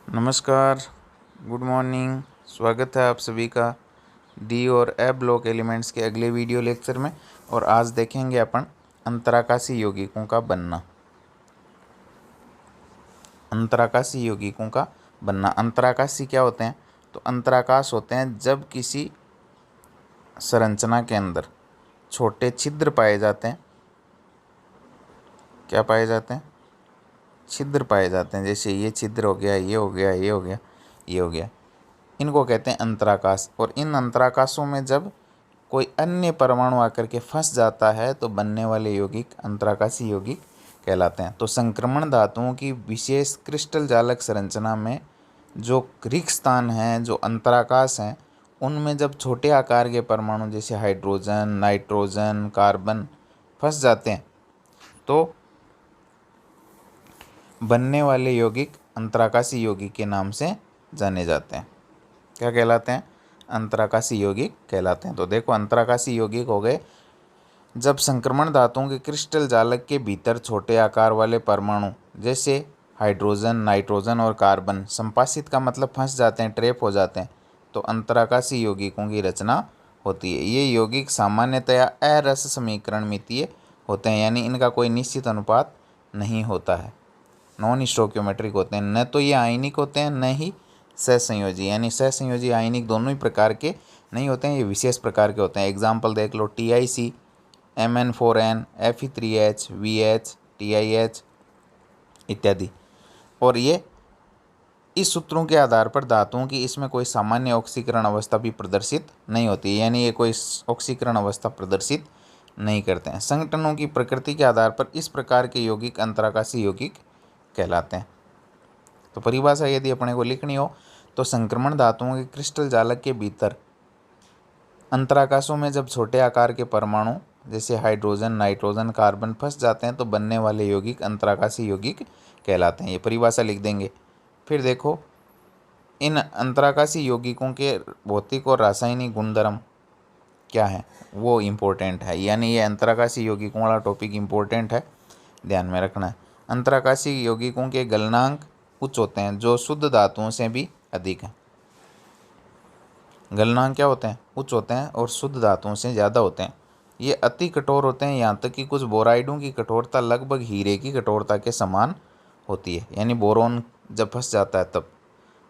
नमस्कार, good morning. स्वागत है आप सभी का डी और ए ब्लॉक एलिमेंट्स के अगले वीडियो लेक्चर में। और आज देखेंगे अपन अंतराकाशी यौगिकों का बनना। अंतराकाशी यौगिकों का बनना। अंतराकाशी क्या होते हैं? तो अंतराकाश होते हैं जब किसी संरचना के अंदर छोटे छिद्र पाए जाते हैं। क्या पाए जाते हैं? छिद्र पाए जाते हैं। जैसे ये छिद्र हो गया, ये हो गया, ये हो गया, ये हो गया। इनको कहते हैं अंतराकाश। और इन अंतराकाशों में जब कोई अन्य परमाणु आकर के फंस जाता है तो बनने वाले यौगिक अंतराकाशी यौगिक कहलाते हैं। तो संक्रमण धातुओं की विशेष क्रिस्टल जालक संरचना में जो रिक्त स्थान हैं, जो अंतराकाश हैं, उनमें जब छोटे आकार के परमाणु जैसे हाइड्रोजन, नाइट्रोजन, कार्बन फंस जाते हैं तो बनने वाले यौगिक अंतराकाशी यौगिक के नाम से जाने जाते हैं। क्या कहलाते हैं? अंतराकाशी यौगिक कहलाते हैं। तो देखो, अंतराकाशी यौगिक हो गए जब संक्रमण धातुओं के क्रिस्टल जालक के भीतर छोटे आकार वाले परमाणु जैसे हाइड्रोजन, नाइट्रोजन और कार्बन संपाशित का मतलब फंस जाते हैं, ट्रैप हो जाते हैं, तो अंतराकाशी यौगिकों की रचना होती है। ये यौगिक सामान्यतया अरस समीकरणमितीय होते हैं, यानी इनका कोई निश्चित अनुपात नहीं होता है। नॉन स्टोक्योमेट्रिक होते हैं। न तो ये आयनिक होते हैं, न ही सहसंयोजी, यानी सहसंयोजी आयनिक दोनों ही प्रकार के नहीं होते हैं, ये विशेष प्रकार के होते हैं। एग्जाम्पल देख लो, TiC, Mn4n, Fe3H, VH, TiH इत्यादि। और ये इस सूत्रों के आधार पर धातुओं की इसमें कोई सामान्य ऑक्सीकरण अवस्था भी प्रदर्शित नहीं होती है, यानी ये कोई ऑक्सीकरण अवस्था प्रदर्शित नहीं करते हैं। संघटनों की प्रकृति के आधार पर इस प्रकार के यौगिक अंतराकाशी यौगिक कहलाते हैं। तो परिभाषा यदि अपने को लिखनी हो तो संक्रमण धातुओं के क्रिस्टल जालक के भीतर अंतराकाशों में जब छोटे आकार के परमाणु जैसे हाइड्रोजन, नाइट्रोजन, कार्बन फंस जाते हैं तो बनने वाले यौगिक अंतराकाशी यौगिक कहलाते हैं। ये परिभाषा लिख देंगे। फिर देखो, इन अंतराकाशी यौगिकों के भौतिक और रासायनिक गुणधर्म क्या है वो इम्पोर्टेंट है, यानी ये अंतराकाशी यौगिकों वाला टॉपिक इम्पोर्टेंट है, ध्यान में रखना है। अंतराकाशी यौगिकों के गलनांक उच्च होते हैं जो शुद्ध धातुओं से भी अधिक हैं। गलनांक क्या होते हैं? उच्च होते हैं और शुद्ध धातुओं से ज़्यादा होते हैं। ये अति कठोर होते हैं, यहाँ तक कि कुछ बोराइडों की कठोरता लगभग हीरे की कठोरता के समान होती है, यानी बोरोन जब फंस जाता है तब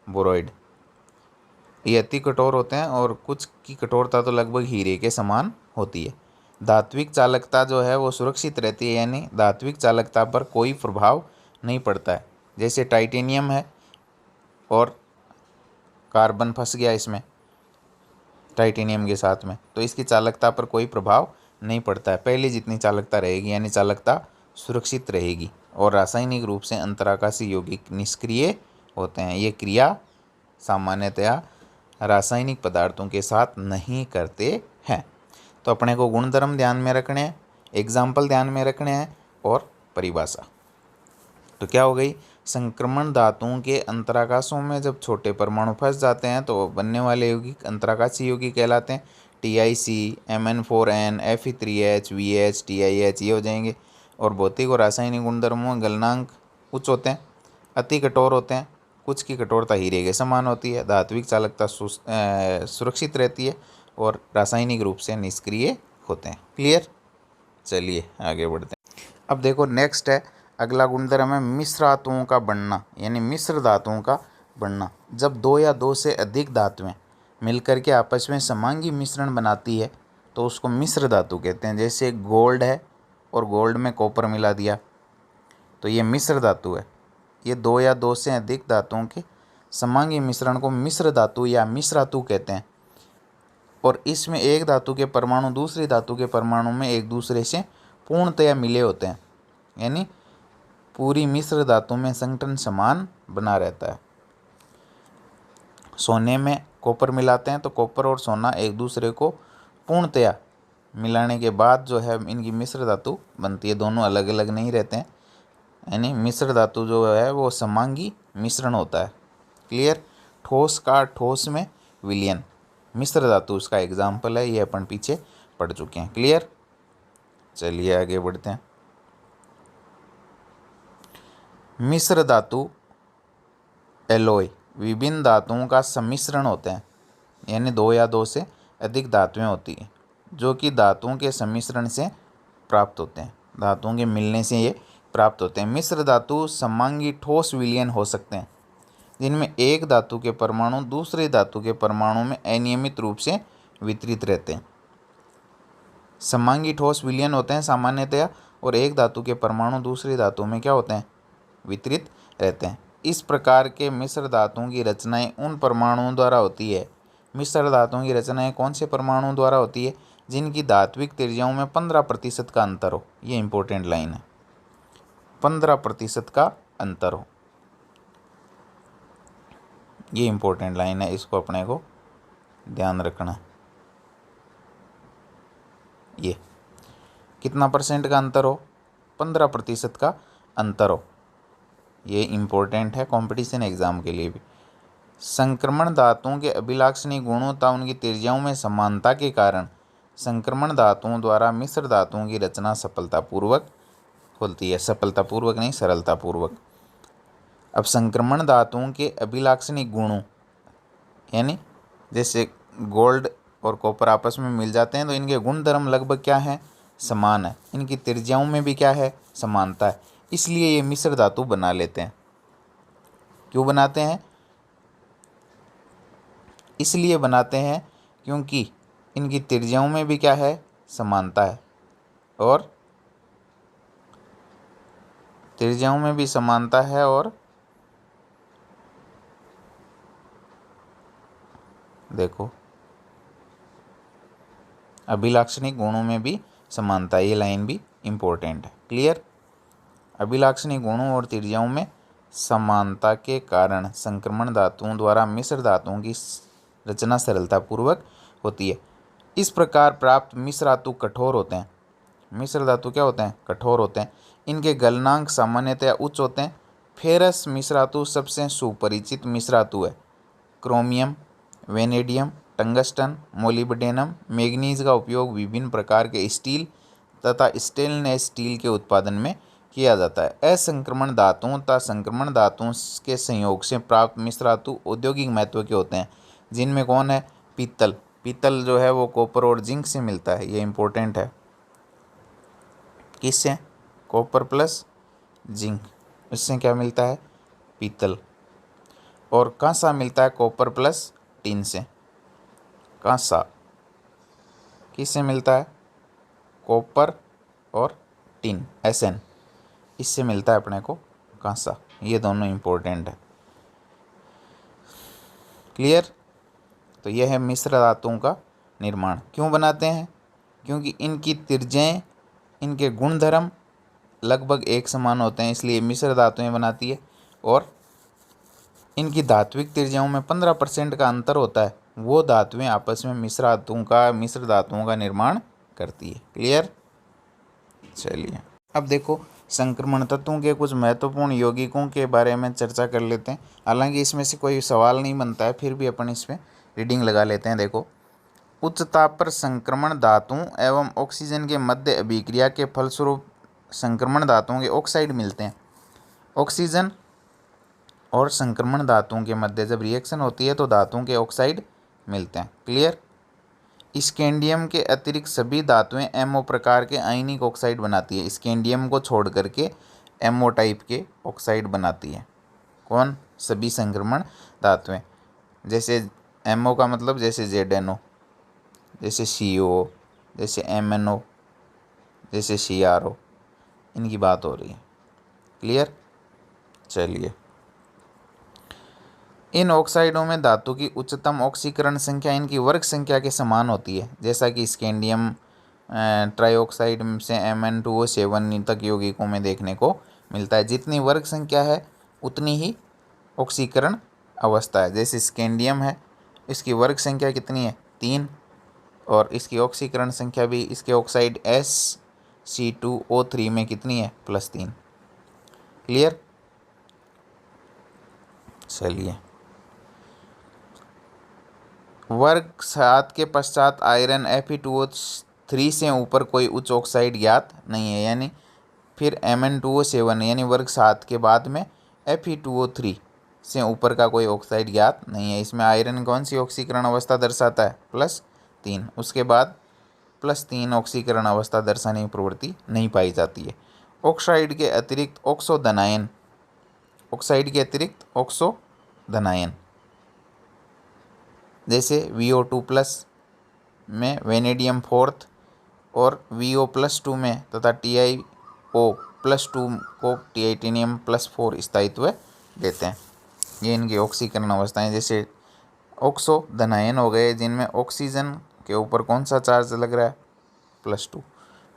बोरोइड, ये अति कठोर होते हैं और कुछ की कठोरता तो लगभग हीरे के समान होती है। धात्विक चालकता जो है वो सुरक्षित रहती है, यानी धात्विक चालकता पर कोई प्रभाव नहीं पड़ता है। जैसे टाइटेनियम है और कार्बन फंस गया इसमें टाइटेनियम के साथ में, तो इसकी चालकता पर कोई प्रभाव नहीं पड़ता है, पहले जितनी चालकता रहेगी, यानी चालकता सुरक्षित रहेगी। और रासायनिक रूप से अंतराकाशी यौगिक निष्क्रिय होते हैं। ये क्रिया सामान्यतया रासायनिक पदार्थों के साथ नहीं करते हैं। तो अपने को गुणधर्म ध्यान में रखने हैं, एग्जाम्पल ध्यान में रखने हैं और परिभाषा। तो क्या हो गई? संक्रमण धातुओं के अंतराकाशों में जब छोटे परमाणु फंस जाते हैं तो बनने वाले यौगिक अंतराकाशी यौगिक कहलाते हैं। TiC, Mn4n, Fe3H, VH, TiH ये हो जाएंगे। और भौतिक और रासायनिक गुणधर्मों में गलनांक उच्च होते हैं, अति कठोर होते हैं, कुछ की कठोरता हीरे के समान होती है, धात्विक चालकता सुरक्षित रहती है और रासायनिक रूप से निष्क्रिय होते हैं। क्लियर? चलिए आगे बढ़ते हैं। अब देखो, नेक्स्ट है, अगला गुणधर्म है मिश्र धातुओं का बनना, यानी मिश्र धातुओं का बनना। जब दो या दो से अधिक धातुएं मिलकर के आपस में समांगी मिश्रण बनाती है तो उसको मिश्र धातु कहते हैं। जैसे गोल्ड है और गोल्ड में कॉपर मिला दिया तो ये मिश्र धातु है। ये दो या दो से अधिक धातुओं के समांगी मिश्रण को मिश्र धातु या मिश्रातु कहते हैं। और इसमें एक धातु के परमाणु दूसरी धातु के परमाणु में एक दूसरे से पूर्णतया मिले होते हैं, यानी पूरी मिश्र धातु में संगठन समान बना रहता है। सोने में कॉपर मिलाते हैं तो कॉपर और सोना एक दूसरे को पूर्णतया मिलाने के बाद जो है इनकी मिश्र धातु बनती है, दोनों अलग अलग नहीं रहते हैं, यानी मिश्र धातु जो है वो समांगी मिश्रण होता है। क्लियर? ठोस का ठोस में विलयन मिश्र धातु उसका एग्जाम्पल है, ये अपन पीछे पढ़ चुके हैं। क्लियर? चलिए आगे बढ़ते हैं। मिश्र धातु एलॉय विभिन्न धातुओं का सम्मिश्रण होते हैं, यानी दो या दो से अधिक धातुएं होती हैं जो कि धातुओं के सम्मिश्रण से प्राप्त होते हैं, धातुओं के मिलने से ये प्राप्त होते हैं। मिश्र धातु समांगी ठोस विलयन हो सकते हैं जिनमें एक धातु के परमाणु दूसरे धातु के परमाणु में अनियमित रूप से वितरित रहते हैं। समांगी ठोस विलयन होते हैं सामान्यतया, और एक धातु के परमाणु दूसरी धातु में क्या होते हैं, वितरित रहते हैं। इस प्रकार के मिश्र धातुओं की रचनाएं उन परमाणुओं द्वारा होती है। मिश्र धातुओं की रचनाएं कौन से परमाणुओं द्वारा होती है, जिनकी धात्विक त्रिज्याओं में 15% का अंतर हो। ये इंपॉर्टेंट लाइन है, 15% का अंतर हो, ये इंपॉर्टेंट लाइन है, इसको अपने को ध्यान रखना। ये कितना परसेंट का अंतर हो, 15% का अंतर हो। ये इम्पोर्टेंट है कंपटीशन एग्जाम के लिए भी। संक्रमण धातुओं के अभिलाक्षणिक गुणों तथा उनकी त्रिज्याओं में समानता के कारण संक्रमण धातुओं द्वारा मिश्र धातुओं की रचना सफलतापूर्वक होती है। सफलतापूर्वक नहीं, सरलतापूर्वक। अब संक्रमण धातुओं के अभिलाक्षणिक गुणों, यानी जैसे गोल्ड और कॉपर आपस में मिल जाते हैं तो इनके गुण धर्म लगभग क्या है, समान है। इनकी त्रिज्याओं में भी क्या है, समानता है, इसलिए ये मिश्र धातु बना लेते हैं। क्यों बनाते हैं, इसलिए बनाते हैं क्योंकि इनकी त्रिज्याओं में भी क्या है, समानता है, और त्रिज्याओं में भी समानता है और देखो अभिलाक्षणिक गुणों में भी समानता। ये लाइन भी इम्पोर्टेंट है। क्लियर। अभिलाक्षणिक गुणों और त्रिज्याओं में समानता के कारण संक्रमण धातुओं द्वारा मिश्र धातुओं की रचना सरलतापूर्वक होती है। इस प्रकार प्राप्त मिश्र धातु कठोर होते हैं। मिश्र धातु क्या होते हैं, कठोर होते हैं। इनके गलनांक सामान्यतया उच्च होते हैं। फेरस मिश्र धातु सबसे सुपरिचित मिश्र धातु है। Chromium, vanadium, tungsten, molybdenum, manganese का उपयोग विभिन्न प्रकार के स्टील तथा स्टेनलेस स्टील के उत्पादन में किया जाता है। असंक्रमण धातुओं तथा संक्रमण धातुओं के संयोग से प्राप्त मिश्र धातु औद्योगिक महत्व के होते हैं, जिनमें कौन है, पीतल। पीतल जो है वो कॉपर और जिंक से मिलता है, ये इंपॉर्टेंट है। किससे, कॉपर प्लस जिंक, इससे क्या मिलता है, पीतल। और कांसा मिलता है कॉपर प्लस टिन से। कांसा किससे मिलता है, कॉपर और टिन, Sn, इससे मिलता है अपने को कांसा। ये दोनों इंपॉर्टेंट है। क्लियर। तो यह है मिश्र धातुओं का निर्माण। क्यों बनाते हैं, क्योंकि इनकी त्रिज्याएं, इनके गुणधर्म लगभग एक समान होते हैं, इसलिए मिश्र धातुएं बनाती है। और इनकी धात्विक त्रिज्याओं में 15% का अंतर होता है। वो धातुएं आपस में मिश्र धातुओं का निर्माण करती है। क्लियर। चलिए अब देखो संक्रमण तत्वों के कुछ महत्वपूर्ण यौगिकों के बारे में चर्चा कर लेते हैं। हालांकि इसमें से कोई सवाल नहीं बनता है, फिर भी अपन इसमें रीडिंग लगा लेते हैं। देखो, उच्च ताप पर संक्रमण धातुओं एवं ऑक्सीजन के मध्य अभिक्रिया के फलस्वरूप संक्रमण धातुओं के ऑक्साइड मिलते हैं। ऑक्सीजन और संक्रमण धातुओं के मध्य जब रिएक्शन होती है तो धातुओं के ऑक्साइड मिलते हैं। क्लियर। स्कैंडियम के अतिरिक्त सभी धातुएं एमओ प्रकार के आयनिक ऑक्साइड बनाती है। स्कैंडियम को छोड़ करके एमओ टाइप के ऑक्साइड बनाती है। कौन, सभी संक्रमण धातुएं। जैसे एमओ का मतलब जैसे ZnO, जैसे CO, जैसे MnO, जैसे CrO, इनकी बात हो रही है। क्लियर। चलिए, इन ऑक्साइडों में धातु की उच्चतम ऑक्सीकरण संख्या इनकी वर्ग संख्या के समान होती है। जैसा कि स्कैंडियम ट्राइऑक्साइड से Mn2O7 तक यौगिकों में देखने को मिलता है। जितनी वर्ग संख्या है उतनी ही ऑक्सीकरण अवस्था है। जैसे स्कैंडियम है, इसकी वर्ग संख्या कितनी है, 3, और इसकी ऑक्सीकरण संख्या भी इसके ऑक्साइड SC2O3 में कितनी है, +3। क्लियर। चलिए, वर्ग 7 के पश्चात आयरन Fe2O3 से ऊपर कोई उच्च ऑक्साइड ज्ञात नहीं है। यानी फिर Mn2O7 यानी वर्ग 7 के बाद में Fe2O3 से ऊपर का कोई ऑक्साइड ज्ञात नहीं है। इसमें आयरन कौन सी ऑक्सीकरण अवस्था दर्शाता है? +3। उसके बाद +3 ऑक्सीकरण अवस्था दर्शाने की प्रवृत्ति नहीं पाई जाती है। ऑक्साइड के अतिरिक्त ऑक्सो धनायन, ऑक्साइड के अतिरिक्त ऑक्सो धनायन जैसे VO2+ में वेनेडियम 4 और VO+2 में तथा TiO+2 को टाइटेनियम +4 स्थायित्व देते हैं। ये इनकी ऑक्सीकरण अवस्थाएं। जैसे ऑक्सो धनायन हो गए जिनमें ऑक्सीजन के ऊपर कौन सा चार्ज लग रहा है? +2,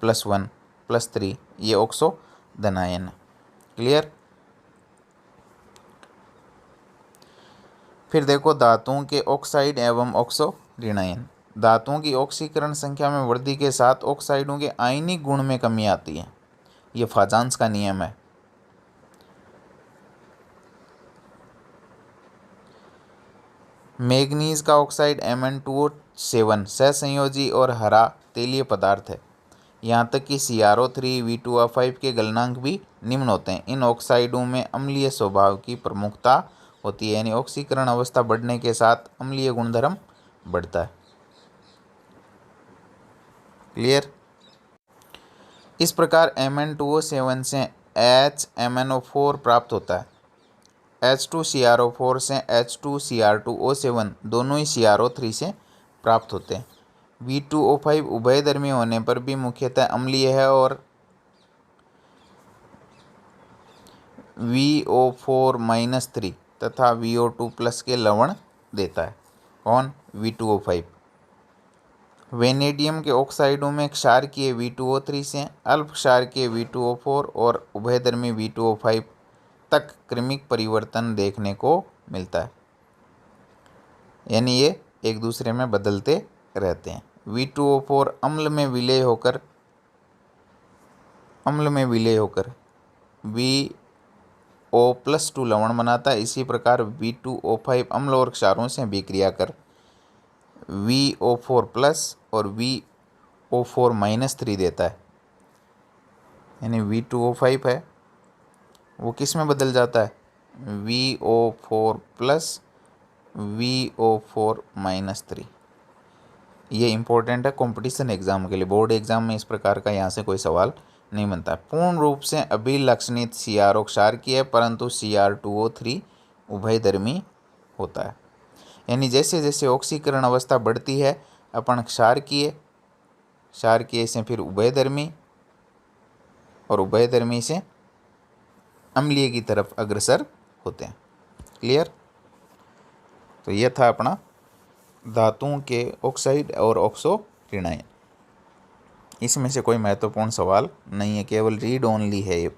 +1, +3, ये ऑक्सो धनायन है। क्लियर? फिर देखो धातुओं के ऑक्साइड एवं ऑक्सो ऋणायन। धातुओं की ऑक्सीकरण संख्या में वृद्धि के साथ ऑक्साइडों के आयनिक गुण में कमी आती है। ये फाजान्स का नियम है। मैग्नीज का ऑक्साइड Mn2O7 सहसंयोजी और हरा तेलीय पदार्थ है। यहाँ तक कि CrO3 V2O5 के गलनांक भी निम्न होते हैं। इन ऑक्साइडों में अम्लीय स्वभाव की प्रमुखता होती है, यानी ऑक्सीकरण अवस्था बढ़ने के साथ अम्लीय गुणधर्म बढ़ता है। क्लियर? इस प्रकार Mn2O7 से HMnO4 प्राप्त होता है। H2CrO4 से H2Cr2O7 दोनों ही CrO3 से प्राप्त होते हैं। V2O5 उभयधर्मी होने पर भी मुख्यतः अम्लीय है और VO4-3 तथा VO2+ के लवण देता है। कौन? V2O5। वेनेडियम के ऑक्साइडों में क्षारकीय V2O3 से अल्प क्षारकीय V2O4 और उभयधर्मी V2O5 तक क्रमिक परिवर्तन देखने को मिलता है, यानी ये एक दूसरे में बदलते रहते हैं। V2O4 अम्ल में विलय होकर VO+2 लवण बनाता है। इसी प्रकार V2O5 अम्ल और क्षारों से विक्रिया कर VO4+ और VO4-3 देता है, यानी V2O5 है वो किस में बदल जाता है? VO4+ VO4-3। ये इम्पोर्टेंट है कंपटीशन एग्जाम के लिए। बोर्ड एग्जाम में इस प्रकार का यहाँ से कोई सवाल नहीं बनता। पूर्ण रूप से अभिलक्षणित CrO क्षारकीय है परंतु Cr2O3 उभयधर्मी होता है, यानी जैसे जैसे ऑक्सीकरण अवस्था बढ़ती है अपन क्षारकीय से फिर उभयधर्मी और उभयधर्मी से अम्लीय की तरफ अग्रसर होते हैं। क्लियर? तो यह था अपना धातुओं के ऑक्साइड और ऑक्सो ऋणायन। इसमें से कोई महत्वपूर्ण सवाल नहीं है, केवल रीड ओनली है ये।